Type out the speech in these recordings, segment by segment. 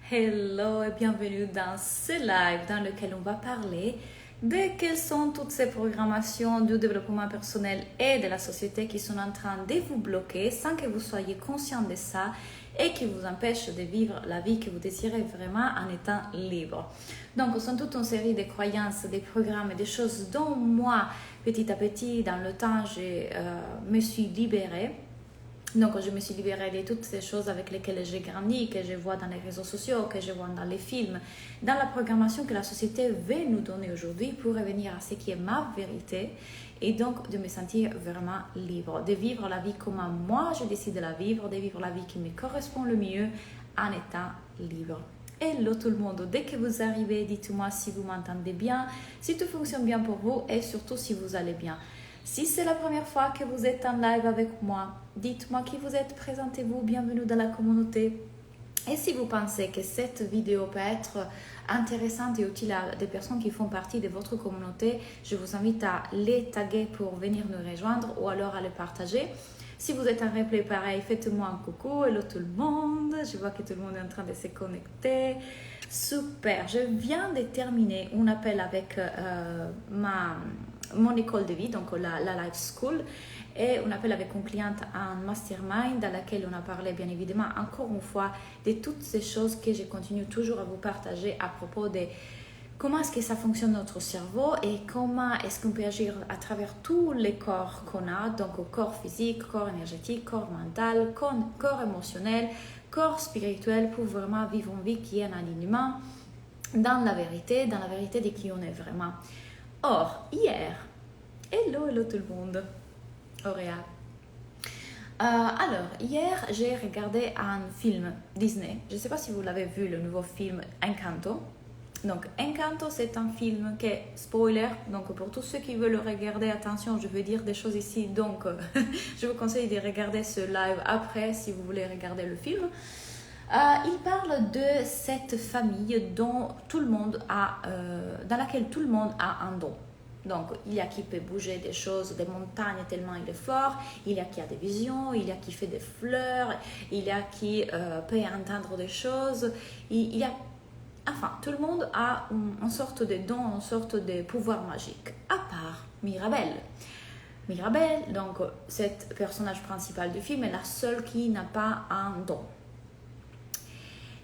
Hello et bienvenue dans ce live dans lequel on va parler de quelles sont toutes ces programmations du développement personnel et de la société qui sont en train de vous bloquer sans que vous soyez conscient de ça et qui vous empêchent de vivre la vie que vous désirez vraiment en étant libre. Donc, ce sont toute une série de croyances, des programmes et des choses dont moi, petit à petit, dans le temps, je me suis libérée. Donc, je me suis libérée de toutes ces choses avec lesquelles j'ai grandi, que je vois dans les réseaux sociaux, que je vois dans les films, dans la programmation que la société veut nous donner aujourd'hui pour revenir à ce qui est ma vérité et donc de me sentir vraiment libre, de vivre la vie comme moi je décide de la vivre, de vivre la vie qui me correspond le mieux en étant libre. Hello tout le monde, dès que vous arrivez, dites-moi si vous m'entendez bien, si tout fonctionne bien pour vous et surtout si vous allez bien. Si c'est la première fois que vous êtes en live avec moi, dites-moi qui vous êtes, présentez-vous, bienvenue dans la communauté. Et si vous pensez que cette vidéo peut être intéressante et utile à des personnes qui font partie de votre communauté, je vous invite à les taguer pour venir nous rejoindre ou alors à les partager. Si vous êtes en replay pareil, faites-moi un coucou, hello tout le monde, je vois que tout le monde est en train de se connecter. Super, je viens de terminer un appel avec mon école de vie, donc la Life School, et on appelle avec une cliente en mastermind dans laquelle on a parlé bien évidemment encore une fois de toutes ces choses que je continue toujours à vous partager à propos de comment est-ce que ça fonctionne notre cerveau et comment est-ce qu'on peut agir à travers tous les corps qu'on a, donc corps physique, corps énergétique, corps mental, corps émotionnel, corps spirituel pour vraiment vivre une vie qui est en alignement dans la vérité de qui on est vraiment. Or, hier, hello tout le monde, Auréa. Alors, hier, j'ai regardé un film Disney. Je ne sais pas si vous l'avez vu, le nouveau film Encanto. Donc, Encanto, c'est un film qui est spoiler. Donc, pour tous ceux qui veulent le regarder, attention, je vais dire des choses ici. Donc, je vous conseille de regarder ce live après si vous voulez regarder le film. Il parle de cette famille dont tout le monde a, dans laquelle tout le monde a un don. Donc, il y a qui peut bouger des choses, des montagnes tellement il est fort, il y a qui a des visions, il y a qui fait des fleurs, il y a qui peut entendre des choses, il y a... Enfin, tout le monde a une sorte de don, une sorte de pouvoir magique, à part Mirabelle. Mirabelle, donc, cette personnage principal du film, est la seule qui n'a pas un don.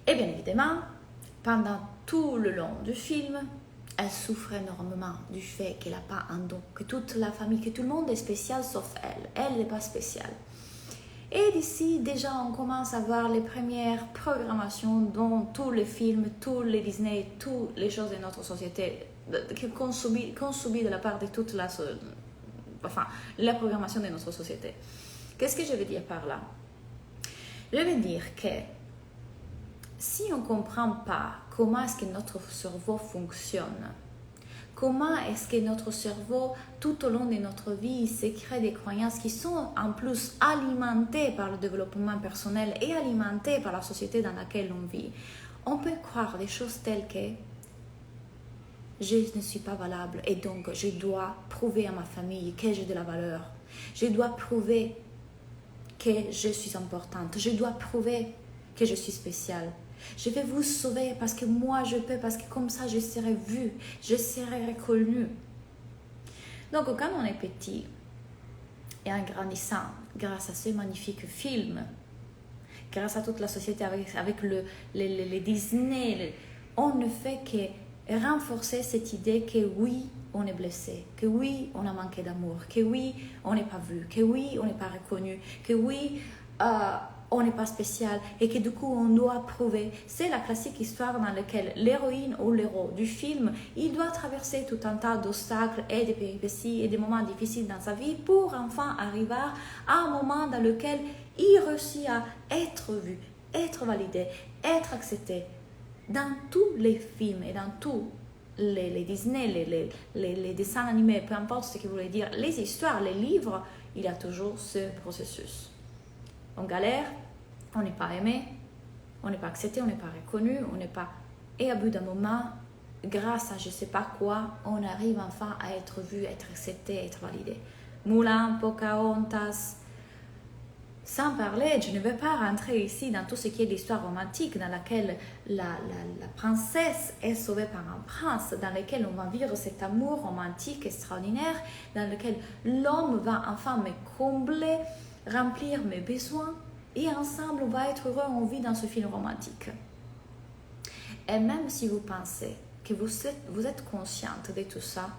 Et bien évidemment, pendant tout le long du film, elle souffre énormément du fait qu'elle n'a pas un don, que toute la famille, que tout le monde est spécial sauf elle. Elle n'est pas spéciale. Et d'ici, déjà, on commence à voir les premières programmations dans tous les films, tous les Disney, toutes les choses de notre société qu'on subit de la part de toute la programmation de notre société. Qu'est-ce que je veux dire par là? Je veux dire que si on ne comprend pas comment est-ce que notre cerveau fonctionne, comment est-ce que notre cerveau, tout au long de notre vie, se crée des croyances qui sont en plus alimentées par le développement personnel et alimentées par la société dans laquelle on vit, on peut croire des choses telles que je ne suis pas valable et donc je dois prouver à ma famille que j'ai de la valeur. Je dois prouver que je suis importante. Je dois prouver que je suis spéciale. Je vais vous sauver parce que moi je peux, parce que comme ça je serai vue, je serai reconnue. Donc quand on est petit et en grandissant, grâce à ce magnifique film, grâce à toute la société avec les Disney, on ne fait que renforcer cette idée que oui, on est blessé, que oui, on a manqué d'amour, que oui, on n'est pas vu, que oui, on n'est pas reconnu, que oui, on n'est pas spécial et que du coup on doit prouver. C'est la classique histoire dans laquelle l'héroïne ou l'héros du film, il doit traverser tout un tas d'obstacles et de péripéties et des moments difficiles dans sa vie pour enfin arriver à un moment dans lequel il réussit à être vu, être validé, être accepté. Dans tous les films et dans tous les Disney, les dessins animés, peu importe ce que vous voulez dire, les histoires, les livres, il y a toujours ce processus. On galère, on n'est pas aimé, on n'est pas accepté, on n'est pas reconnu, on n'est pas... Et au bout d'un moment, grâce à je ne sais pas quoi, on arrive enfin à être vu, être accepté, être validé. Moulin, Pocahontas, Sans parler, je ne vais pas rentrer ici dans tout ce qui est l'histoire romantique dans laquelle la princesse est sauvée par un prince, dans laquelle on va vivre cet amour romantique extraordinaire, dans lequel l'homme va enfin me combler, remplir mes besoins, et ensemble on va être heureux, on vit dans ce film romantique. Et même si vous pensez que vous êtes consciente de tout ça,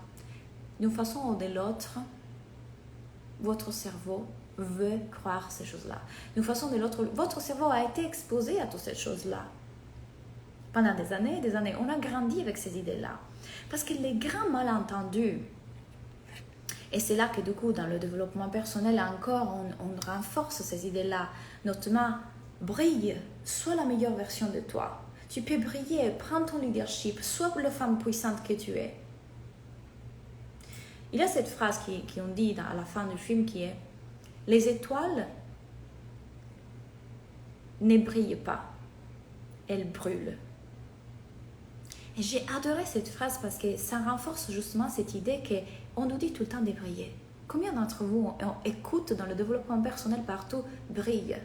d'une façon ou de l'autre, votre cerveau veut croire ces choses-là. D'une façon ou de l'autre, votre cerveau a été exposé à toutes ces choses-là. Pendant des années, on a grandi avec ces idées-là. Parce que les grands malentendus, et c'est là que du coup, dans le développement personnel encore, on renforce ces idées-là, notamment, brille, sois la meilleure version de toi. Tu peux briller, prends ton leadership, sois la femme puissante que tu es. Il y a cette phrase qui on dit à la fin du film qui est « Les étoiles ne brillent pas, elles brûlent ». Et j'ai adoré cette phrase parce que ça renforce justement cette idée qu'on nous dit tout le temps de briller. Combien d'entre vous on écoute dans le développement personnel partout « brille »,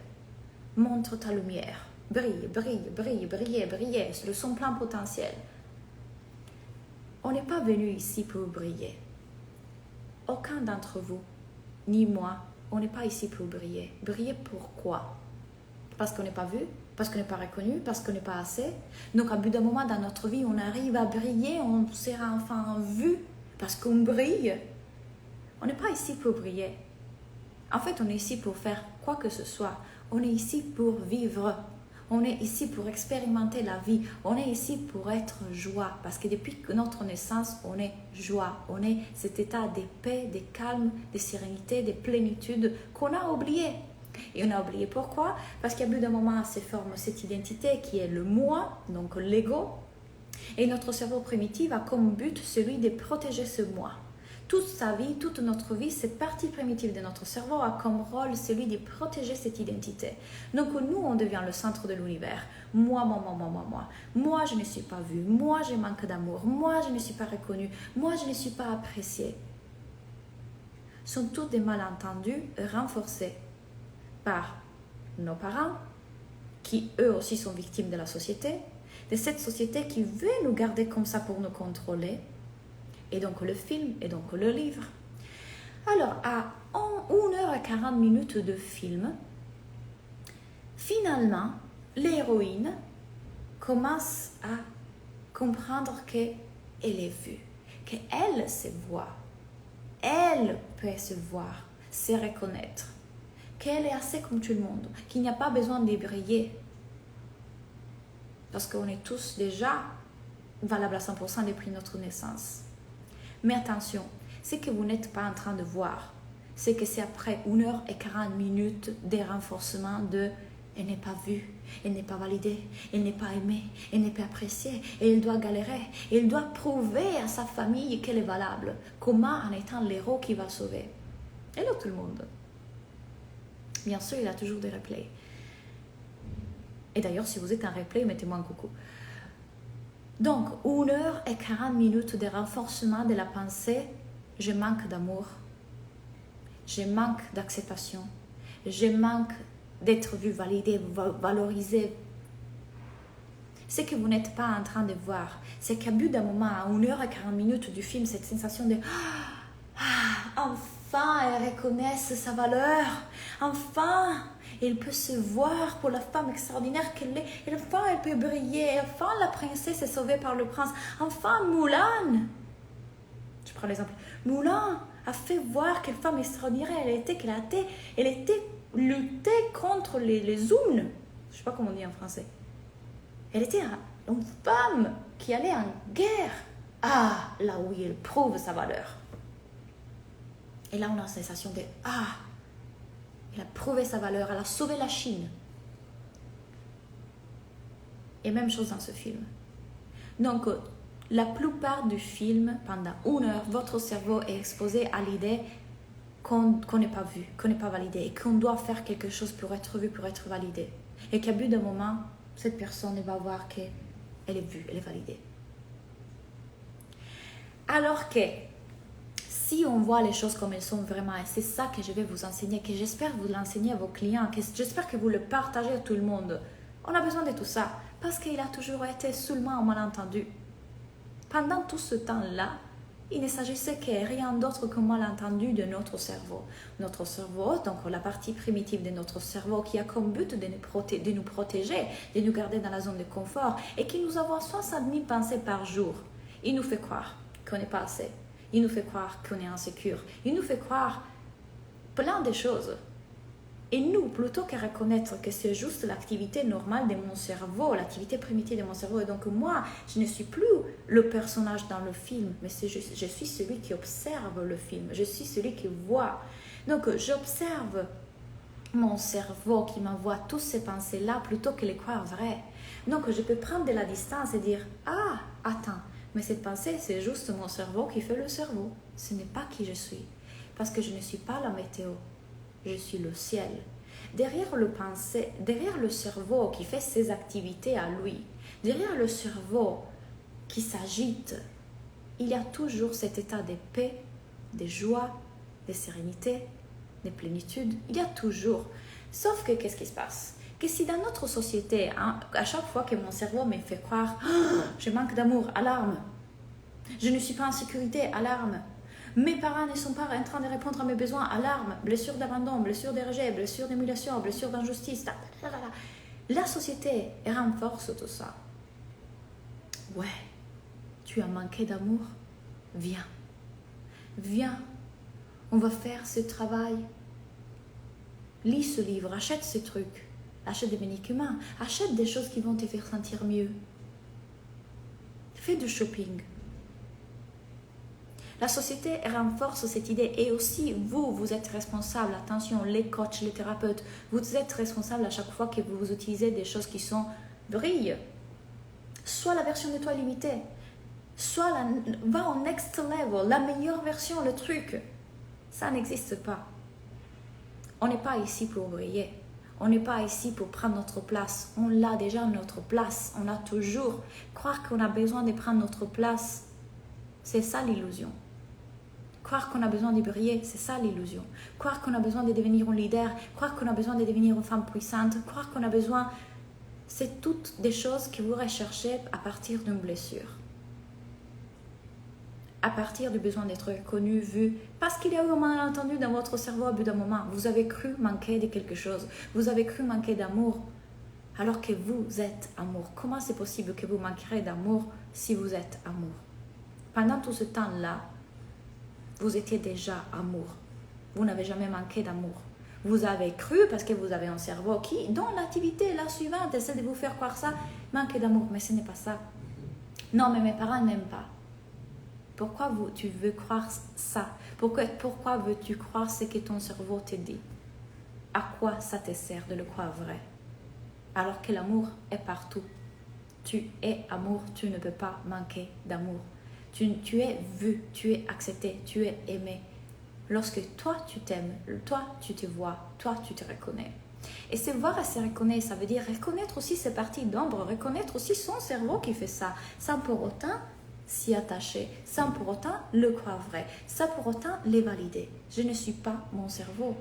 montre ta lumière, brille, brille, brille, briller, briller, c'est son plein potentiel. On n'est pas venu ici pour briller. Aucun d'entre vous, ni moi, on n'est pas ici pour briller. Briller pourquoi? Parce qu'on n'est pas vu, parce qu'on n'est pas reconnu, parce qu'on n'est pas assez. Donc, à bout d'un moment dans notre vie, on arrive à briller, on sera enfin vu parce qu'on brille. On n'est pas ici pour briller. En fait, on est ici pour faire quoi que ce soit. On est ici pour vivre. On est ici pour expérimenter la vie. On est ici pour être joie. Parce que depuis notre naissance, on est joie. On est cet état de paix, de calme, de sérénité, de plénitude qu'on a oublié. Et on a oublié pourquoi? Parce qu'à bout d'un moment se forme cette identité qui est le moi, donc l'ego. Et notre cerveau primitif a comme but celui de protéger ce moi. Toute sa vie, toute notre vie, cette partie primitive de notre cerveau a comme rôle celui de protéger cette identité. Donc nous, on devient le centre de l'univers. Moi, moi, moi, moi, moi, moi. Moi, je ne suis pas vue. Moi, je manque d'amour. Moi, je ne suis pas reconnue. Moi, je ne suis pas appréciée. Ce sont tous des malentendus renforcés par nos parents, qui eux aussi sont victimes de la société, de cette société qui veut nous garder comme ça pour nous contrôler. Et donc le film, et donc le livre. Alors, à 1h40 de film, finalement, l'héroïne commence à comprendre qu'elle est vue, qu'elle se voit, elle peut se voir, se reconnaître, qu'elle est assez comme tout le monde, qu'il n'y a pas besoin de briller. Parce qu'on est tous déjà valables à 100% depuis notre naissance. Mais attention, ce que vous n'êtes pas en train de voir, c'est que c'est après 1h40 de renforcement de « elle n'est pas vue, elle n'est pas validée, elle n'est pas aimée, elle n'est pas appréciée, et elle doit galérer, et elle doit prouver à sa famille qu'elle est valable. Comment en étant l'héros qui va sauver ?» Hello tout le monde. Bien sûr, il y a toujours des replays. Et d'ailleurs, si vous êtes en replay, mettez-moi un coucou. Donc, 1h40 de renforcement de la pensée, je manque d'amour, je manque d'acceptation, je manque d'être vu, validé, valorisé. Ce que vous n'êtes pas en train de voir, c'est qu'à bout d'un moment, à 1h40 du film, cette sensation de enfin, elle reconnaît sa valeur, enfin, elle peut se voir pour la femme extraordinaire qu'elle est. Et enfin, elle peut briller. Enfin, la princesse est sauvée par le prince. Enfin, Mulan. Je prends l'exemple. Mulan a fait voir quelle femme extraordinaire elle était, elle était luttée contre les Huns. Je ne sais pas comment on dit en français. Elle était une femme qui allait en guerre. Ah, là où elle prouve sa valeur. Et là, on a la sensation de elle a prouvé sa valeur, elle a sauvé la Chine. Et même chose dans ce film. Donc, la plupart du film, pendant 1 heure, votre cerveau est exposé à l'idée qu'on n'est pas vu, qu'on n'est pas validé et qu'on doit faire quelque chose pour être vu, pour être validé. Et qu'à bout d'un moment, cette personne va voir qu'elle est vue, elle est validée. Alors que si on voit les choses comme elles sont vraiment, et c'est ça que je vais vous enseigner, que j'espère vous l'enseigner à vos clients, que j'espère que vous le partagez à tout le monde. On a besoin de tout ça, parce qu'il a toujours été seulement un malentendu. Pendant tout ce temps-là, il ne s'agissait que rien d'autre qu'un malentendu de notre cerveau. Notre cerveau, donc la partie primitive de notre cerveau qui a comme but de nous protéger, de nous garder dans la zone de confort et qui nous envoie 60 000 pensées par jour. Il nous fait croire qu'on n'est pas assez. Il nous fait croire qu'on est insécure. Il nous fait croire plein de choses. Et nous, plutôt que reconnaître que c'est juste l'activité normale de mon cerveau, l'activité primitive de mon cerveau, et donc moi, je ne suis plus le personnage dans le film, mais je suis celui qui observe le film, je suis celui qui voit. Donc j'observe mon cerveau qui m'envoie toutes ces pensées-là plutôt que les croire vraies. Donc je peux prendre de la distance et dire « Ah, attends, mais cette pensée, c'est juste mon cerveau qui fait le cerveau. Ce n'est pas qui je suis, parce que je ne suis pas la météo. Je suis le ciel. » Derrière le cerveau qui fait ses activités à lui, derrière le cerveau qui s'agite, il y a toujours cet état de paix, de joie, de sérénité, de plénitude. Il y a toujours. Sauf que qu'est-ce qui se passe? Que si dans notre société, à chaque fois que mon cerveau me fait croire « je manque d'amour, alarme, je ne suis pas en sécurité, alarme », mes parents ne sont pas en train de répondre à mes besoins, alarme, blessure d'abandon, blessure de rejet, blessure d'émulation, blessure d'injustice. La société renforce tout ça. Ouais, tu as manqué d'amour? Viens. Viens, on va faire ce travail. Lis ce livre, achète ce truc, achète des médicaments, achète des choses qui vont te faire sentir mieux. Fais du shopping. La société renforce cette idée et aussi vous êtes responsable. Attention, les coachs, les thérapeutes, vous êtes responsable à chaque fois que vous utilisez des choses qui sont vrillent. Soit la version de toi limitée, soit va au next level, la meilleure version, le truc. Ça n'existe pas. On n'est pas ici pour briller. On n'est pas ici pour prendre notre place. On l'a déjà notre place. On a toujours. Croire qu'on a besoin de prendre notre place, c'est ça l'illusion. Croire qu'on a besoin de briller, c'est ça l'illusion. Croire qu'on a besoin de devenir un leader, croire qu'on a besoin de devenir une femme puissante, croire qu'on a besoin... C'est toutes des choses que vous recherchez à partir d'une blessure. À partir du besoin d'être reconnu, vu, parce qu'il y a eu un malentendu dans votre cerveau au bout d'un moment. Vous avez cru manquer de quelque chose. Vous avez cru manquer d'amour, alors que vous êtes amour. Comment c'est possible que vous manquerez d'amour si vous êtes amour? Pendant tout ce temps-là, vous étiez déjà amour. Vous n'avez jamais manqué d'amour. Vous avez cru parce que vous avez un cerveau qui, dans l'activité la suivante, essaie de vous faire croire ça, manquer d'amour. Mais ce n'est pas ça. Non, mais mes parents n'aiment pas. Pourquoi tu veux croire ça? Pourquoi veux-tu croire ce que ton cerveau te dit? À quoi ça te sert de le croire vrai? Alors que l'amour est partout. Tu es amour, tu ne peux pas manquer d'amour. Tu es vu, tu es accepté, tu es aimé. Lorsque toi, tu t'aimes, toi, tu te vois, toi, tu te reconnais. Et se voir et se reconnaître, ça veut dire reconnaître aussi ses parties d'ombre, reconnaître aussi son cerveau qui fait ça, sans pour autant s'y attacher, sans pour autant le croire vrai, sans pour autant les valider. Je ne suis pas mon cerveau.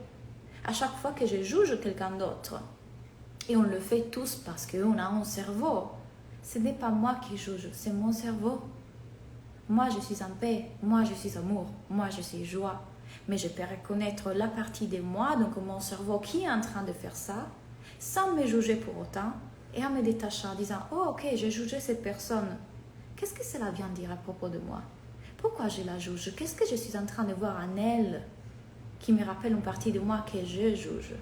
À chaque fois que je juge quelqu'un d'autre, et on le fait tous parce qu'on a un cerveau, ce n'est pas moi qui juge, c'est mon cerveau. Moi, je suis en paix, moi, je suis amour, moi, je suis joie. Mais je peux reconnaître la partie de moi, donc mon cerveau qui est en train de faire ça, sans me juger pour autant, et en me détachant, en disant « Oh, ok, j'ai jugé cette personne. Qu'est-ce que cela vient dire à propos de moi? Pourquoi je la juge? Qu'est-ce que je suis en train de voir en elle qui me rappelle une partie de moi que je juge?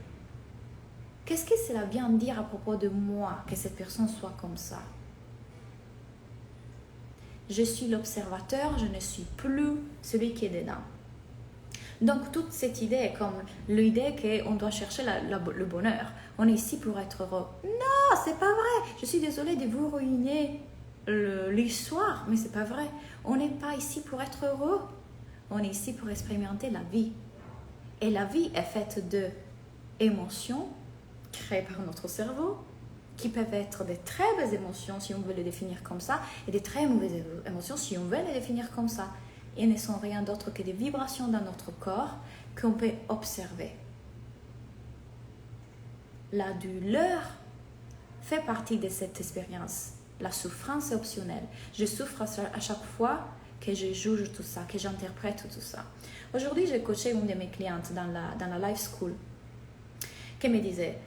Qu'est-ce que cela vient dire à propos de moi que cette personne soit comme ça? » Je suis l'observateur, je ne suis plus celui qui est dedans. Donc, toute cette idée est comme l'idée qu'on doit chercher le bonheur. On est ici pour être heureux. Non, c'est pas vrai. Je suis désolée de vous ruiner l'histoire, mais c'est pas vrai. On n'est pas ici pour être heureux. On est ici pour expérimenter la vie. Et la vie est faite d'émotions créées par notre cerveau, qui peuvent être des très belles émotions si on veut les définir comme ça, et des très mauvaises émotions si on veut les définir comme ça. et ne sont rien d'autre que des vibrations dans notre corps qu'on peut observer. La douleur fait partie de cette expérience. La souffrance est optionnelle. Je souffre à chaque fois que je juge tout ça, que j'interprète tout ça. Aujourd'hui, j'ai coaché une de mes clientes dans la Life School qui me disait: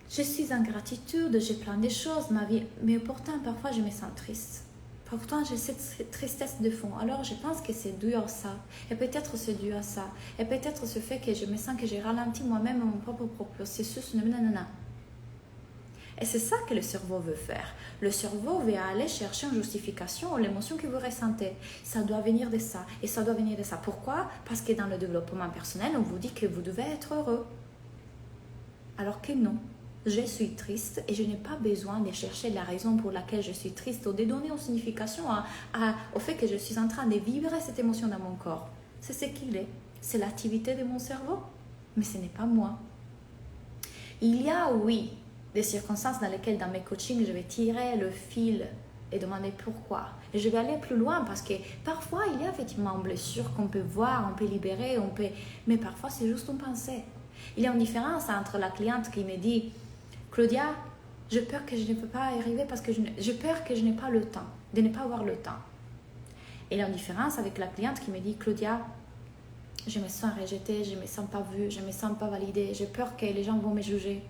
je suis en gratitude, j'ai plein de choses, ma vie, mais pourtant parfois je me sens triste. Pourtant j'ai cette tristesse de fond. Alors je pense que c'est dû à ça. Et peut-être c'est dû à ça. Et peut-être ce fait que je me sens que j'ai ralenti moi-même mon propre processus. Nanana. Et c'est ça que le cerveau veut faire. Le cerveau veut aller chercher une justification à l'émotion que vous ressentez. Ça doit venir de ça et ça doit venir de ça. Pourquoi? Parce que dans le développement personnel, on vous dit que vous devez être heureux. Alors que non. Je suis triste et je n'ai pas besoin de chercher la raison pour laquelle je suis triste ou de donner une signification au fait que je suis en train de vibrer cette émotion dans mon corps. C'est ce qu'il est. C'est l'activité de mon cerveau. Mais ce n'est pas moi. Il y a, oui, des circonstances dans lesquelles, dans mes coachings, je vais tirer le fil et demander pourquoi. Et je vais aller plus loin parce que parfois, il y a effectivement une blessure qu'on peut voir, on peut libérer, mais parfois, c'est juste une pensée. Il y a une différence entre la cliente qui me dit: Claudia, j'ai peur que je ne peux pas arriver parce que j'ai peur que je n'ai pas le temps, de ne pas avoir le temps. Et il y a une différence avec la cliente qui me dit: Claudia, je me sens rejetée, je ne me sens pas vue, je ne me sens pas validée, j'ai peur que les gens vont me juger.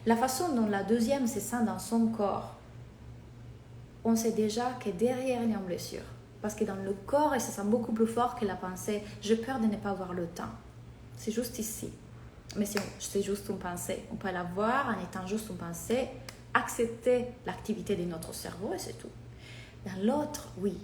La façon dont la deuxième se sent dans son corps, on sait déjà que derrière il y a une blessure. Parce que dans le corps, elle se sent beaucoup plus fort que la pensée: j'ai peur de ne pas avoir le temps. C'est juste ici. Mais c'est juste une pensée. On peut la voir en étant juste une pensée, accepter l'activité de notre cerveau et c'est tout. Dans l'autre, oui,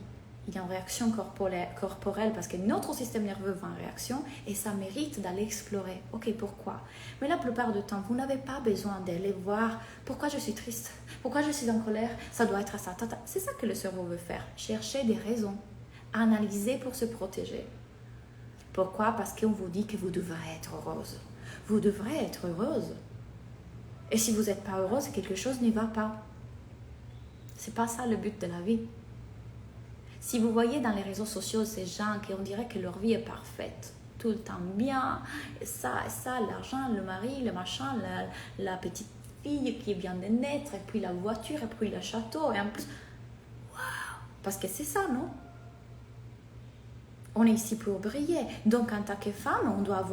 il y a une réaction corporelle parce que notre système nerveux va en réaction et ça mérite d'aller explorer. Ok, pourquoi? Mais la plupart du temps, vous n'avez pas besoin d'aller voir pourquoi je suis triste, pourquoi je suis en colère, ça doit être ça. C'est ça que le cerveau veut faire, chercher des raisons, analyser pour se protéger. Pourquoi? Parce qu'on vous dit que vous devrez être heureuse. Vous devrez être heureuse. Et si vous n'êtes pas heureuse, quelque chose n'y va pas. C'est pas ça le but de la vie. Si vous voyez dans les réseaux sociaux ces gens qui on dirait que leur vie est parfaite, tout le temps bien, et ça, l'argent, le mari, le machin, la petite fille qui vient de naître, et puis la voiture, et puis le château, et en plus, waouh, parce que c'est ça, non? On est ici pour briller. Donc en tant que femme, on doit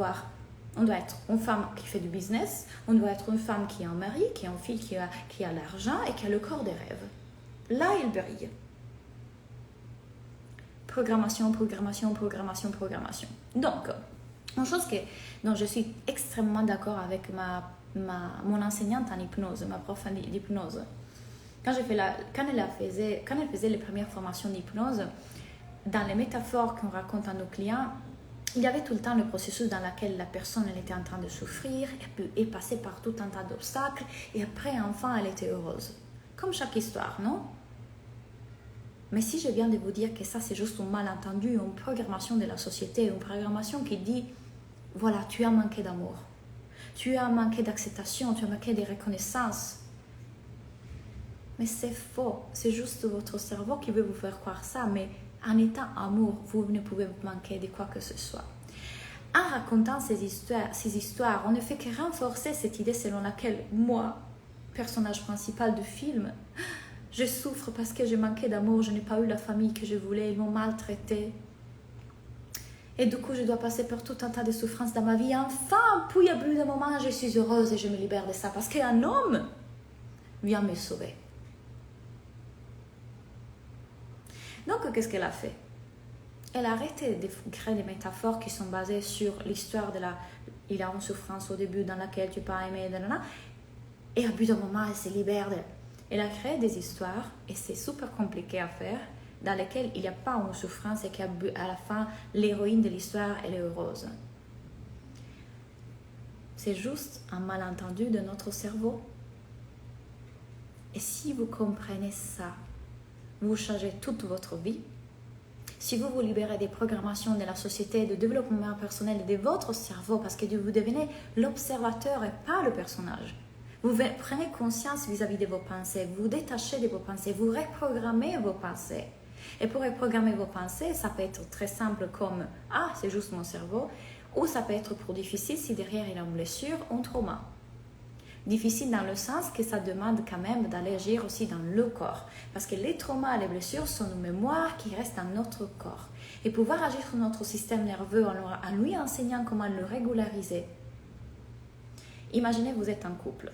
être une femme qui fait du business, on doit être une femme qui a un mari, qui a une fille qui a l'argent et qui a le corps des rêves. Là, il brille. Programmation. Donc, une chose dont je suis extrêmement d'accord avec mon enseignante en hypnose, ma prof d'hypnose. Quand elle faisait les premières formations d'hypnose, dans les métaphores qu'on raconte à nos clients, il y avait tout le temps le processus dans lequel la personne elle était en train de souffrir et passer par tout un tas d'obstacles et après, enfin, elle était heureuse. Comme chaque histoire, non? Mais si je viens de vous dire que ça, c'est juste un malentendu, une programmation de la société, une programmation qui dit, voilà, tu as manqué d'amour, tu as manqué d'acceptation, tu as manqué de reconnaissance. Mais c'est faux, c'est juste votre cerveau qui veut vous faire croire ça, mais en étant amour, vous ne pouvez manquer de quoi que ce soit. En racontant ces histoires, on ne fait que renforcer cette idée selon laquelle moi, personnage principal du film, je souffre parce que j'ai manqué d'amour, je n'ai pas eu la famille que je voulais, ils m'ont maltraité. Et du coup, je dois passer par tout un tas de souffrances dans ma vie. Enfin, puis à bout d'un moment, je suis heureuse et je me libère de ça parce qu'un homme vient me sauver. Donc, qu'est-ce qu'elle a fait? Elle a arrêté de créer des métaphores qui sont basées sur l'histoire il y a une souffrance au début dans laquelle tu n'as pas aimé, et à bout d'un moment, elle se libère de... Elle a créé des histoires, et c'est super compliqué à faire, dans lesquelles il n'y a pas une souffrance et qu'à la fin, l'héroïne de l'histoire, elle est heureuse. C'est juste un malentendu de notre cerveau. Et si vous comprenez ça, vous changez toute votre vie. Si vous vous libérez des programmations de la société, de développement personnel de votre cerveau, parce que vous devenez l'observateur et pas le personnage. Vous prenez conscience vis-à-vis de vos pensées, vous détachez de vos pensées, vous reprogrammez vos pensées. Et pour reprogrammer vos pensées, ça peut être très simple comme « Ah, c'est juste mon cerveau » ou ça peut être pour difficile si derrière il y a une blessure ou un trauma. Difficile dans le sens que ça demande quand même d'aller agir aussi dans le corps. Parce que les traumas et les blessures sont une mémoire qui reste dans notre corps. Et pouvoir agir sur notre système nerveux en lui enseignant comment le régulariser. Imaginez, vous êtes en couple.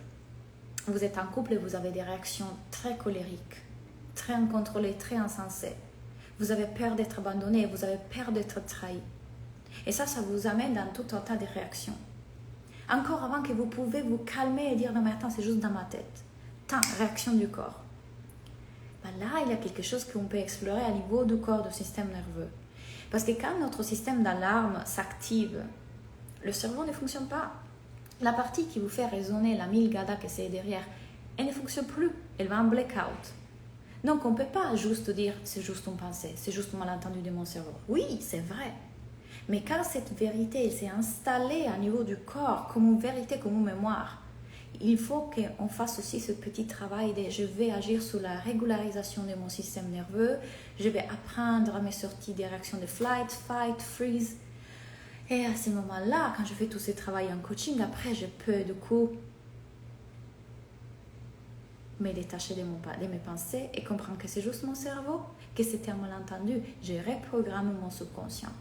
Vous êtes en couple et vous avez des réactions très colériques, très incontrôlées, très insensées. Vous avez peur d'être abandonné, vous avez peur d'être trahi. Et ça vous amène dans tout un tas de réactions. Encore avant que vous pouvez vous calmer et dire « Non mais attends, c'est juste dans ma tête ». Réaction du corps. Ben là, il y a quelque chose qu'on peut explorer à niveau du corps, du système nerveux. Parce que quand notre système d'alarme s'active, le cerveau ne fonctionne pas. La partie qui vous fait résonner, la Milgada que c'est derrière, elle ne fonctionne plus. Elle va en blackout. Donc on ne peut pas juste dire « c'est juste une pensée, c'est juste un malentendu de mon cerveau ». Oui, c'est vrai. Mais quand cette vérité s'est installée à niveau du corps, comme une vérité, comme une mémoire, il faut qu'on fasse aussi ce petit travail de je vais agir sur la régularisation de mon système nerveux, je vais apprendre à me sortir des réactions de flight, fight, freeze. Et à ce moment-là, quand je fais tout ce travail en coaching, après je peux du coup me détacher de mes pensées et comprendre que c'est juste mon cerveau, que c'était un malentendu. Je reprogramme mon subconscient.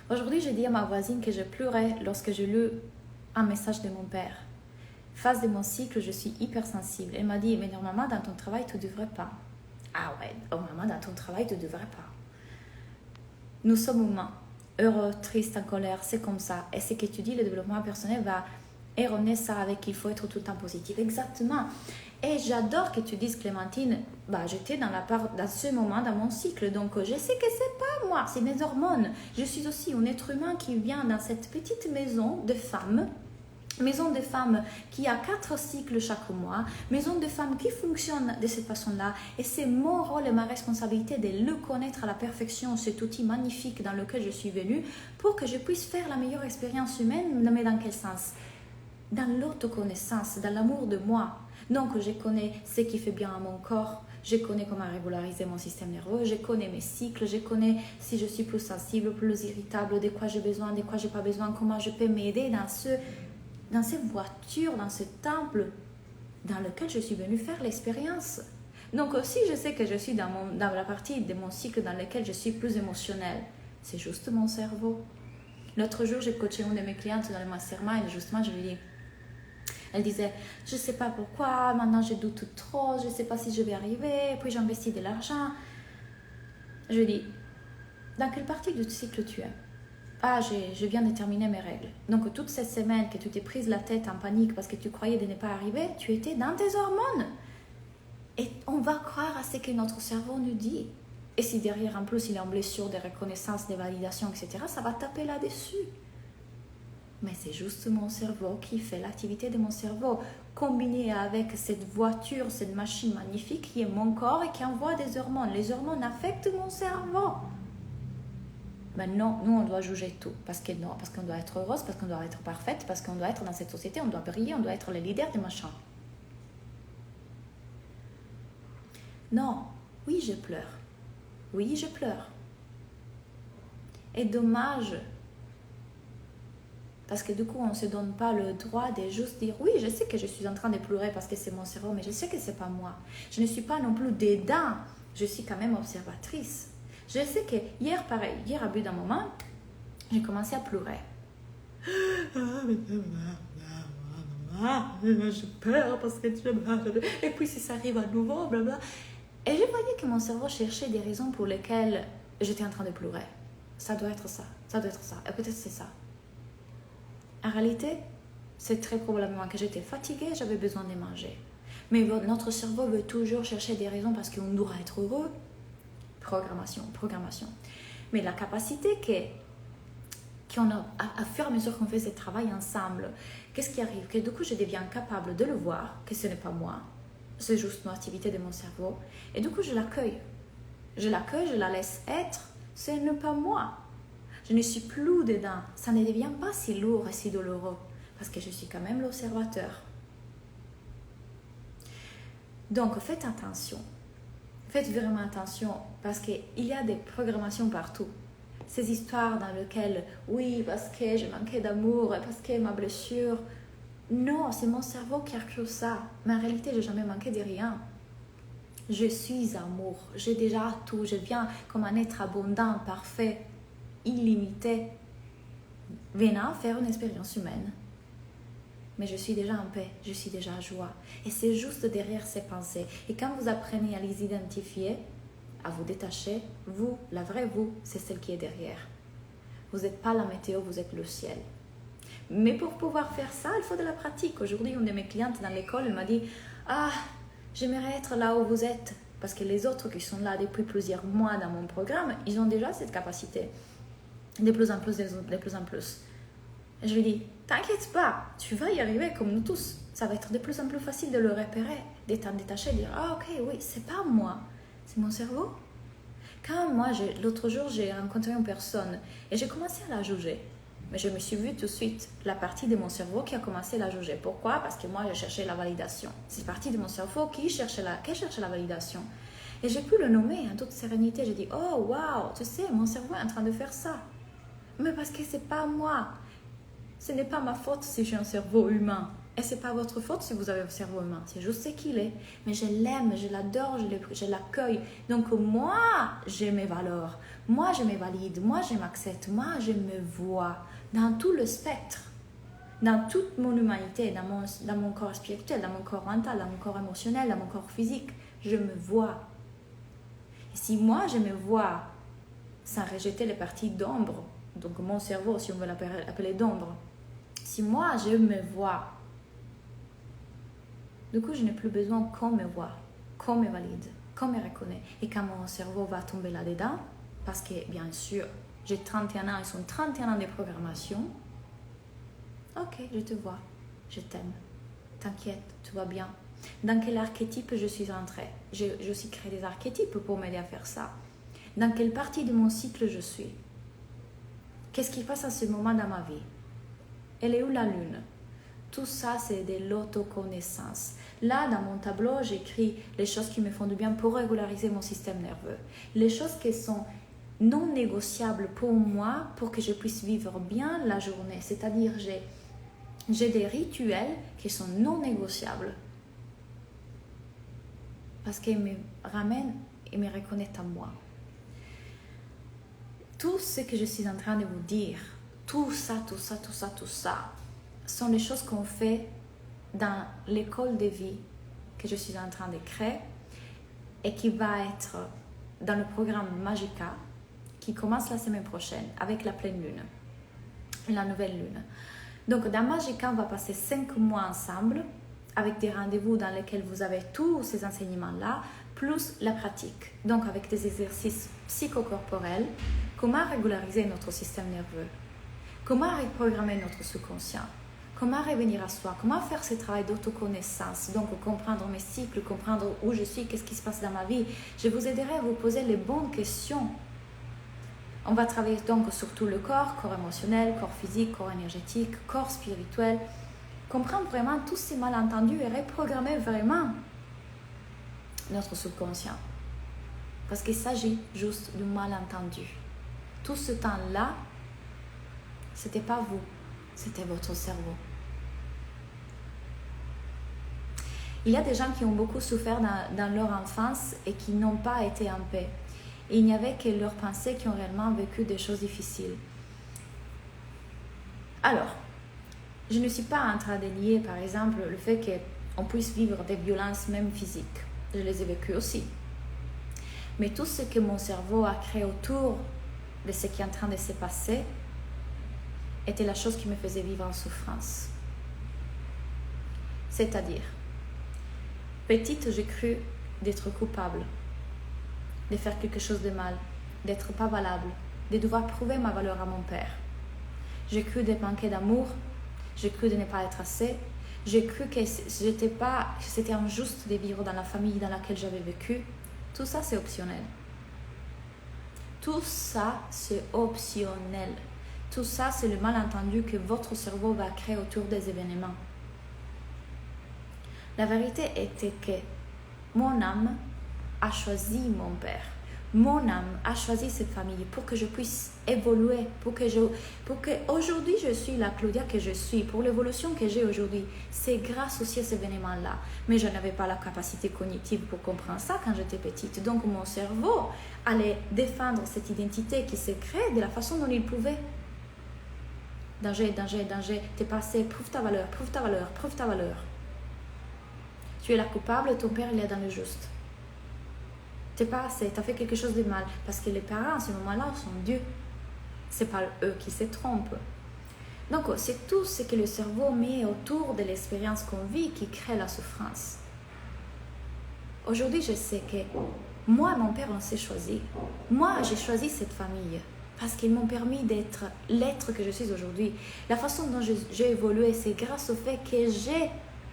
Aujourd'hui, j'ai dit à ma voisine que je pleurais lorsque j'ai lu un message de mon père. Phase de mon cycle, je suis hypersensible. Elle m'a dit, mais normalement, dans ton travail, tu ne devrais pas. Ah ouais, normalement, dans ton travail, tu ne devrais pas. Nous sommes humains, heureux, tristes, en colère, c'est comme ça. Et ce que tu dis, le développement personnel va erroner ça avec qu'il faut être tout le temps positif. Exactement. Et j'adore que tu dises, Clémentine, j'étais dans ce moment dans mon cycle, donc je sais que c'est pas moi, c'est mes hormones. Je suis aussi un être humain qui vient dans cette petite maison de femmes qui a 4 cycles chaque mois, maison de femmes qui fonctionne de cette façon-là, et c'est mon rôle et ma responsabilité de le connaître à la perfection, cet outil magnifique dans lequel je suis venue, pour que je puisse faire la meilleure expérience humaine, mais dans quel sens? Dans l'autoconnaissance, dans l'amour de moi. Donc, je connais ce qui fait bien à mon corps, je connais comment régulariser mon système nerveux, je connais mes cycles, je connais si je suis plus sensible, plus irritable, de quoi j'ai besoin, de quoi j'ai pas besoin, comment je peux m'aider dans cette voiture, dans ce temple dans lequel je suis venue faire l'expérience. Donc aussi, je sais que je suis dans la partie de mon cycle dans laquelle je suis plus émotionnelle. C'est juste mon cerveau. L'autre jour, j'ai coaché une de mes clientes dans le mastermind et justement, je lui dis, elle disait, je ne sais pas pourquoi, maintenant je doute trop, je ne sais pas si je vais arriver, puis j'investis de l'argent. Je lui dis, dans quelle partie du cycle tu es? Ah, je viens de terminer mes règles. Donc, toute cette semaine que tu t'es prise la tête en panique parce que tu croyais de ne pas arriver, tu étais dans tes hormones. Et on va croire à ce que notre cerveau nous dit. Et si derrière, en plus, il est en blessure de reconnaissance, de validation, etc., ça va taper là-dessus. Mais c'est juste mon cerveau qui fait l'activité de mon cerveau, combiné avec cette voiture, cette machine magnifique qui est mon corps et qui envoie des hormones. Les hormones affectent mon cerveau. Mais non, nous on doit juger tout, parce qu'on doit être heureuse, parce qu'on doit être parfaite, parce qu'on doit être dans cette société, on doit briller, on doit être les leaders des machins. Non, oui je pleure, oui je pleure. Et dommage, parce que du coup on ne se donne pas le droit de juste dire oui je sais que je suis en train de pleurer parce que c'est mon cerveau, mais je sais que c'est pas moi. Je ne suis pas non plus dedans, je suis quand même observatrice. Je sais que hier, pareil, à bout d'un moment, j'ai commencé à pleurer. Je pleure parce que tu es. Et puis si ça arrive à nouveau, blabla. Et je voyais que mon cerveau cherchait des raisons pour lesquelles j'étais en train de pleurer. Ça doit être ça, ça doit être ça, et peut-être c'est ça. En réalité, c'est très probablement que j'étais fatiguée, j'avais besoin de manger. Mais notre cerveau veut toujours chercher des raisons parce qu'on doit être heureux. Programmation. Mais la capacité qu'on a, à fur et à mesure qu'on fait ce travail ensemble, qu'est-ce qui arrive? Que du coup, je deviens capable de le voir, que ce n'est pas moi, c'est juste une activité de mon cerveau. Et du coup, je l'accueille. Je la laisse être, ce n'est pas moi. Je ne suis plus dedans. Ça ne devient pas si lourd et si douloureux, parce que je suis quand même l'observateur. Donc, faites attention. faites vraiment attention parce qu'il y a des programmations partout. Ces histoires dans lesquelles, oui, parce que j'ai manqué d'amour, parce que ma blessure. Non, c'est mon cerveau qui a cru ça. Mais en réalité, je n'ai jamais manqué de rien. Je suis amour. J'ai déjà tout. Je viens comme un être abondant, parfait, illimité, venant faire une expérience humaine. Mais je suis déjà en paix, je suis déjà en joie. Et c'est juste derrière ces pensées. Et quand vous apprenez à les identifier, à vous détacher, vous, la vraie vous, c'est celle qui est derrière. Vous n'êtes pas la météo, vous êtes le ciel. Mais pour pouvoir faire ça, il faut de la pratique. Aujourd'hui, une de mes clientes dans l'école, elle m'a dit « Ah, j'aimerais être là où vous êtes. » Parce que les autres qui sont là depuis plusieurs mois dans mon programme, ils ont déjà cette capacité. De plus en plus, de plus en plus. Et je lui dis, t'inquiète pas, tu vas y arriver comme nous tous. Ça va être de plus en plus facile de le repérer, de t'en détacher, de dire, ah ok, oui, c'est pas moi, c'est mon cerveau. Quand moi, l'autre jour, j'ai rencontré une personne et j'ai commencé à la juger. Mais je me suis vue tout de suite la partie de mon cerveau qui a commencé à la juger. Pourquoi? Parce que moi, je cherchais la validation. C'est partie de mon cerveau qui cherchait la validation. Et j'ai pu le nommer en toute sérénité. J'ai dit, oh waouh, tu sais, mon cerveau est en train de faire ça. Mais parce que c'est pas moi. Ce n'est pas ma faute si j'ai un cerveau humain. Et ce n'est pas votre faute si vous avez un cerveau humain. C'est juste ce qu'il est. Mais je l'aime, je l'adore, je l'accueille. Donc moi, j'ai mes valeurs. Moi, je me valide. Moi, je m'accepte. Moi, je me vois dans tout le spectre. Dans toute mon humanité, dans mon corps spirituel, dans mon corps mental, dans mon corps émotionnel, dans mon corps physique. Je me vois. Et si moi, je me vois sans rejeter les parties d'ombre, donc mon cerveau, si on veut l'appeler d'ombre, si moi je me vois, du coup je n'ai plus besoin qu'on me voit, qu'on me valide, qu'on me reconnaît. Et quand mon cerveau va tomber là-dedans, parce que bien sûr j'ai 31 ans, ils sont 31 ans de programmation, ok, je te vois, je t'aime, t'inquiète, tout va bien. Dans quel archétype je suis entrée? J'ai aussi créé des archétypes pour m'aider à faire ça. Dans quelle partie de mon cycle je suis? Qu'est-ce qui passe à ce moment dans ma vie? Elle est où la lune? Tout ça, c'est de l'autoconnaissance. Là, dans mon tableau, j'écris les choses qui me font du bien pour régulariser mon système nerveux. Les choses qui sont non négociables pour moi, pour que je puisse vivre bien la journée. C'est-à-dire, j'ai des rituels qui sont non négociables. Parce qu'ils me ramènent et me reconnaissent à moi. Tout ce que je suis en train de vous dire, tout ça, sont les choses qu'on fait dans l'école de vie que je suis en train de créer et qui va être dans le programme Magica qui commence la semaine prochaine avec la pleine lune, la nouvelle lune. Donc dans Magica, on va passer 5 mois ensemble avec des rendez-vous dans lesquels vous avez tous ces enseignements-là, plus la pratique. Donc avec des exercices psychocorporels, comment régulariser notre système nerveux, comment reprogrammer notre subconscient, comment revenir à soi, comment faire ce travail d'autoconnaissance, donc comprendre mes cycles, comprendre où je suis, qu'est-ce qui se passe dans ma vie. Je vous aiderai à vous poser les bonnes questions. On va travailler donc sur tout le corps émotionnel, corps physique, corps énergétique, corps spirituel, comprendre vraiment tous ces malentendus et reprogrammer vraiment notre subconscient. Parce qu'il s'agit juste du malentendu. Tout ce temps-là, c'était pas vous, c'était votre cerveau. Il y a des gens qui ont beaucoup souffert dans leur enfance et qui n'ont pas été en paix. Et il n'y avait que leurs pensées qui ont réellement vécu des choses difficiles. Alors, je ne suis pas en train de nier, par exemple, le fait qu'on puisse vivre des violences même physiques. Je les ai vécues aussi. Mais tout ce que mon cerveau a créé autour de ce qui est en train de se passer était la chose qui me faisait vivre en souffrance. C'est-à-dire, petite, j'ai cru d'être coupable, de faire quelque chose de mal, d'être pas valable, de devoir prouver ma valeur à mon père. J'ai cru de manquer d'amour, j'ai cru de ne pas être assez, j'ai cru que c'était injuste de vivre dans la famille dans laquelle j'avais vécu. Tout ça, c'est optionnel. Tout ça, c'est optionnel. Tout ça, c'est le malentendu que votre cerveau va créer autour des événements. La vérité était que mon âme a choisi mon père. Mon âme a choisi cette famille pour que je puisse évoluer, pour que aujourd'hui je suis la Claudia que je suis, pour l'évolution que j'ai aujourd'hui. C'est grâce aussi à ces événements-là. Mais je n'avais pas la capacité cognitive pour comprendre ça quand j'étais petite. Donc mon cerveau allait défendre cette identité qui s'est créée de la façon dont il pouvait. Danger, danger, danger, t'es passé, prouve ta valeur, prouve ta valeur, prouve ta valeur. Tu es la coupable, ton père il est dans le juste. T'es pas assez, t'as fait quelque chose de mal. Parce que les parents, à ce moment-là, sont Dieu. C'est pas eux qui se trompent. Donc, c'est tout ce que le cerveau met autour de l'expérience qu'on vit qui crée la souffrance. Aujourd'hui, je sais que moi et mon père, on s'est choisi. Moi, j'ai choisi cette famille parce qu'ils m'ont permis d'être l'être que je suis aujourd'hui. La façon dont j'ai évolué, c'est grâce au fait que j'ai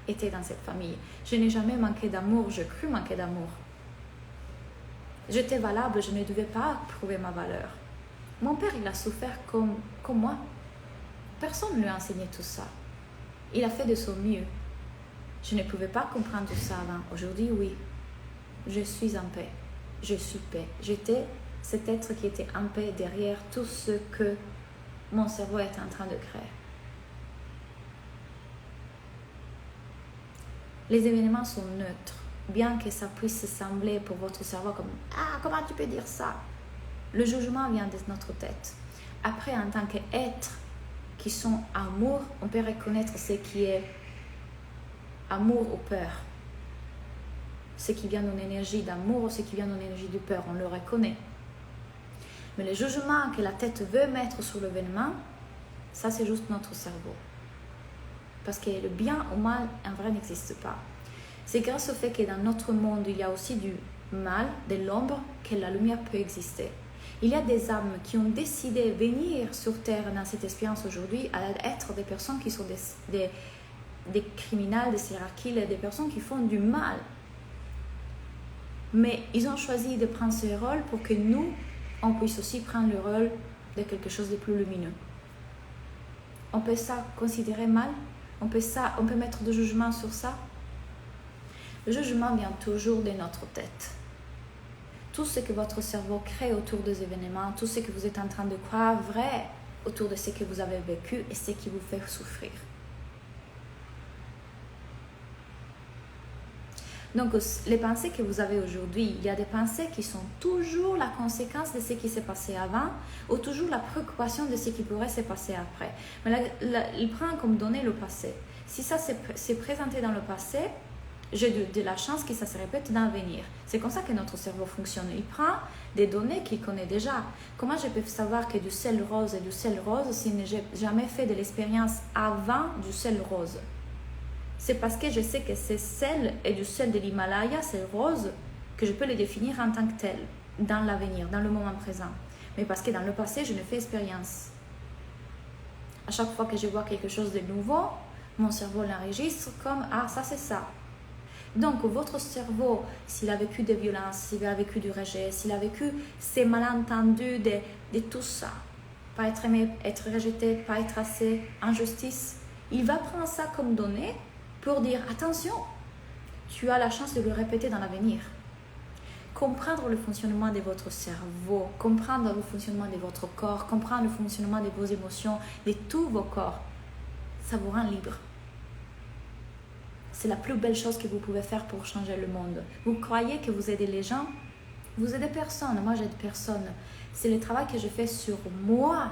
été dans cette famille. Je n'ai jamais manqué d'amour, je crus manquer d'amour. J'étais valable, je ne devais pas prouver ma valeur. Mon père, il a souffert comme moi. Personne ne lui a enseigné tout ça. Il a fait de son mieux. Je ne pouvais pas comprendre tout ça avant. Aujourd'hui, oui. Je suis en paix. Je suis paix. J'étais cet être qui était en paix derrière tout ce que mon cerveau est en train de créer. Les événements sont neutres. Bien que ça puisse sembler pour votre cerveau comme « Ah, comment tu peux dire ça ?» Le jugement vient de notre tête. Après, en tant qu'être qui sont amour, on peut reconnaître ce qui est amour ou peur. Ce qui vient d'une énergie d'amour ou ce qui vient d'une énergie de peur, on le reconnaît. Mais le jugement que la tête veut mettre sur l'événement, ça c'est juste notre cerveau. Parce que le bien ou mal, en vrai, n'existe pas. C'est grâce au fait que dans notre monde, il y a aussi du mal, de l'ombre, que la lumière peut exister. Il y a des âmes qui ont décidé de venir sur Terre dans cette expérience aujourd'hui à être des personnes qui sont des criminels, des serial killers, des personnes qui font du mal. Mais ils ont choisi de prendre ce rôle pour que nous, on puisse aussi prendre le rôle de quelque chose de plus lumineux. On peut ça considérer mal? On peut mettre de jugement sur ça? Le jugement vient toujours de notre tête. Tout ce que votre cerveau crée autour des événements, tout ce que vous êtes en train de croire vrai autour de ce que vous avez vécu et ce qui vous fait souffrir. Donc, les pensées que vous avez aujourd'hui, il y a des pensées qui sont toujours la conséquence de ce qui s'est passé avant ou toujours la préoccupation de ce qui pourrait se passer après. Mais il prend comme donnée le passé. Si ça s'est présenté dans le passé, j'ai de la chance que ça se répète dans l'avenir. C'est comme ça que notre cerveau fonctionne. Il prend des données qu'il connaît déjà. Comment je peux savoir que du sel rose est du sel rose si je n'ai jamais fait de l'expérience avant du sel rose? C'est parce que je sais que c'est sel et du sel de l'Himalaya, c'est rose, que je peux le définir en tant que tel, dans l'avenir, dans le moment présent. Mais parce que dans le passé, je ne fais expérience. À chaque fois que je vois quelque chose de nouveau, mon cerveau l'enregistre comme « Ah, ça c'est ça ». Donc, votre cerveau, s'il a vécu des violences, s'il a vécu du rejet, s'il a vécu ces malentendus de tout ça, pas être aimé, être rejeté, pas être assez, injustice, il va prendre ça comme donnée pour dire « Attention, tu as la chance de le répéter dans l'avenir ». Comprendre le fonctionnement de votre cerveau, comprendre le fonctionnement de votre corps, comprendre le fonctionnement de vos émotions, de tous vos corps, ça vous rend libre. C'est la plus belle chose que vous pouvez faire pour changer le monde. Vous croyez que vous aidez les gens? Vous aidez personne. Moi, j'aide personne. C'est le travail que je fais sur moi,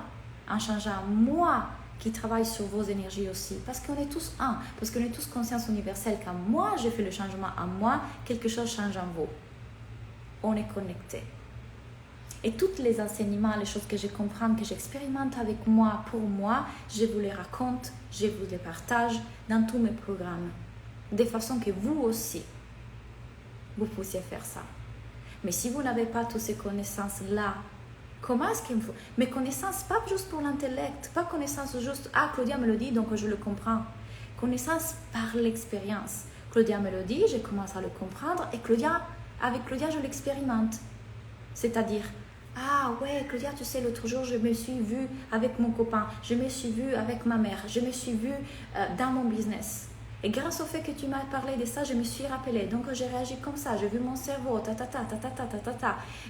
en changeant moi, qui travaille sur vos énergies aussi. Parce qu'on est tous un. Parce qu'on est tous conscience universelle. Quand moi, je fais le changement en moi, quelque chose change en vous. On est connecté. Et tous les enseignements, les choses que je comprends, que j'expérimente avec moi, pour moi, je vous les raconte, je vous les partage dans tous mes programmes. De façon que vous aussi, vous puissiez faire ça. Mais si vous n'avez pas toutes ces connaissances-là, comment est-ce qu'il faut... Mes connaissances, pas juste pour l'intellect, pas connaissances juste, ah, Claudia me le dit, donc je le comprends. Connaissances par l'expérience. Claudia me le dit, je commence à le comprendre, et avec Claudia, je l'expérimente. C'est-à-dire, ah ouais, Claudia, tu sais, l'autre jour, je me suis vue avec mon copain, je me suis vue avec ma mère, je me suis vue dans mon business. Et grâce au fait que tu m'as parlé de ça, je me suis rappelée. Donc, j'ai réagi comme ça. J'ai vu mon cerveau, ta.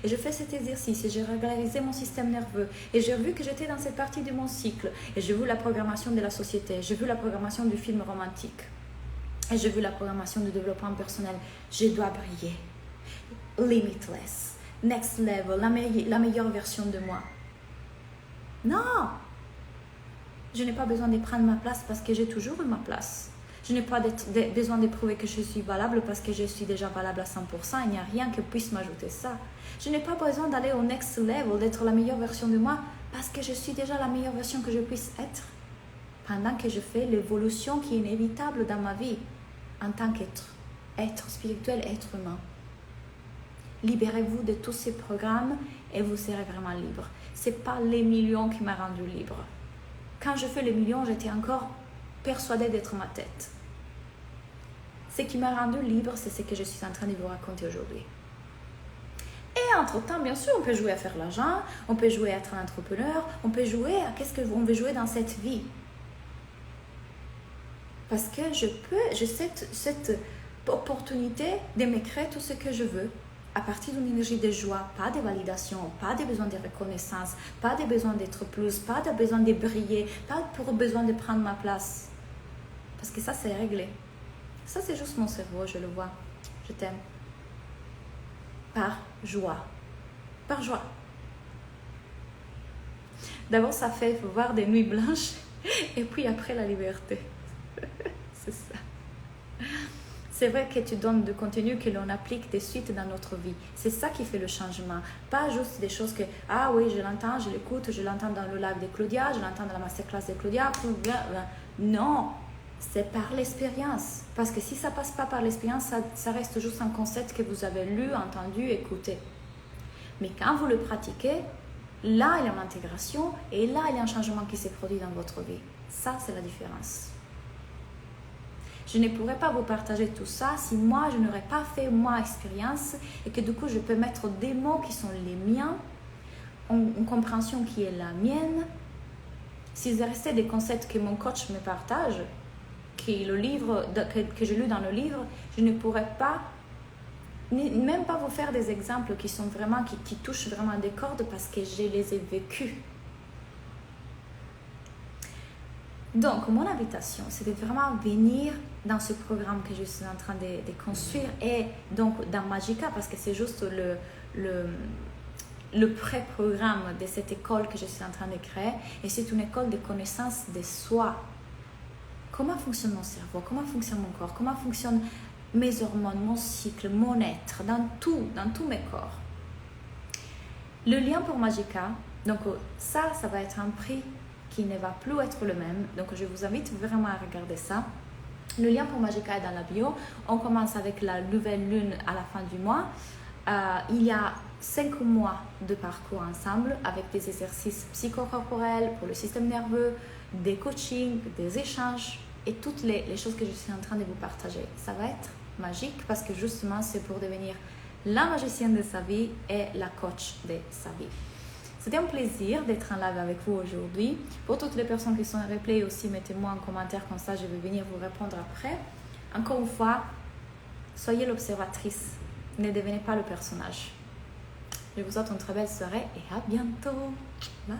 Et je fais cet exercice et j'ai régularisé mon système nerveux. Et j'ai vu que j'étais dans cette partie de mon cycle. Et j'ai vu la programmation de la société. J'ai vu la programmation du film romantique. Et j'ai vu la programmation du développement personnel. Je dois briller. Limitless. Next level. La meilleure version de moi. Non! Je n'ai pas besoin de prendre ma place parce que j'ai toujours eu ma place. Je n'ai pas besoin de prouver que je suis valable parce que je suis déjà valable à 100%. Il n'y a rien qui puisse m'ajouter ça. Je n'ai pas besoin d'aller au next level, d'être la meilleure version de moi parce que je suis déjà la meilleure version que je puisse être. Pendant que je fais l'évolution qui est inévitable dans ma vie en tant qu'être spirituel, être humain. Libérez-vous de tous ces programmes et vous serez vraiment libre. Ce n'est pas les millions qui m'ont rendu libre. Quand je fais les millions, j'étais encore persuadée d'être ma tête. Ce qui m'a rendu libre, c'est ce que je suis en train de vous raconter aujourd'hui. Et entre-temps, bien sûr, on peut jouer à faire l'argent, on peut jouer à être un entrepreneur, on peut jouer à qu'est-ce qu'on veut jouer dans cette vie. Parce que j'ai cette opportunité de me créer tout ce que je veux à partir d'une énergie de joie, pas de validation, pas de besoin de reconnaissance, pas de besoin d'être plus, pas de besoin de briller, pas pour besoin de prendre ma place. Parce que ça, c'est réglé. Ça, c'est juste mon cerveau, je le vois. Je t'aime. Par joie. Par joie. D'abord, ça fait voir des nuits blanches et puis après la liberté. C'est ça. C'est vrai que tu donnes du contenu que l'on applique de suite dans notre vie. C'est ça qui fait le changement. Pas juste des choses que, ah oui, je l'entends, je l'écoute, je l'entends dans le live de Claudia, je l'entends dans la masterclass de Claudia. Non, c'est par l'expérience. Parce que si ça passe pas par l'expérience, ça reste juste un concept que vous avez lu, entendu, écouté. Mais quand vous le pratiquez, là, il y a une intégration et là, il y a un changement qui s'est produit dans votre vie. Ça, c'est la différence. Je ne pourrais pas vous partager tout ça si moi, je n'aurais pas fait moi expérience et que du coup, je peux mettre des mots qui sont les miens, une compréhension qui est la mienne. S'il restait des concepts que mon coach me partage, que j'ai lu dans le livre, je ne pourrais pas, même pas vous faire des exemples qui sont vraiment, qui touchent vraiment des cordes parce que je les ai vécus. Donc, mon invitation, c'est de vraiment venir dans ce programme que je suis en train de construire et donc dans Magica parce que c'est juste le pré-programme de cette école que je suis en train de créer et c'est une école de connaissance de soi. Comment fonctionne mon cerveau? Comment fonctionne mon corps? Comment fonctionnent mes hormones, mon cycle, mon être, dans tous mes corps? Le lien pour Magica, donc ça va être un prix qui ne va plus être le même. Donc, je vous invite vraiment à regarder ça. Le lien pour Magica est dans la bio. On commence avec la nouvelle lune à la fin du mois. Il y a 5 mois de parcours ensemble avec des exercices psychocorporels pour le système nerveux, des coachings, des échanges et toutes les choses que je suis en train de vous partager. Ça va être magique parce que justement, c'est pour devenir la magicienne de sa vie et la coach de sa vie. C'était un plaisir d'être en live avec vous aujourd'hui. Pour toutes les personnes qui sont en replay aussi, mettez-moi un commentaire comme ça, je vais venir vous répondre après. Encore une fois, soyez l'observatrice, ne devenez pas le personnage. Je vous souhaite une très belle soirée et à bientôt. Bye.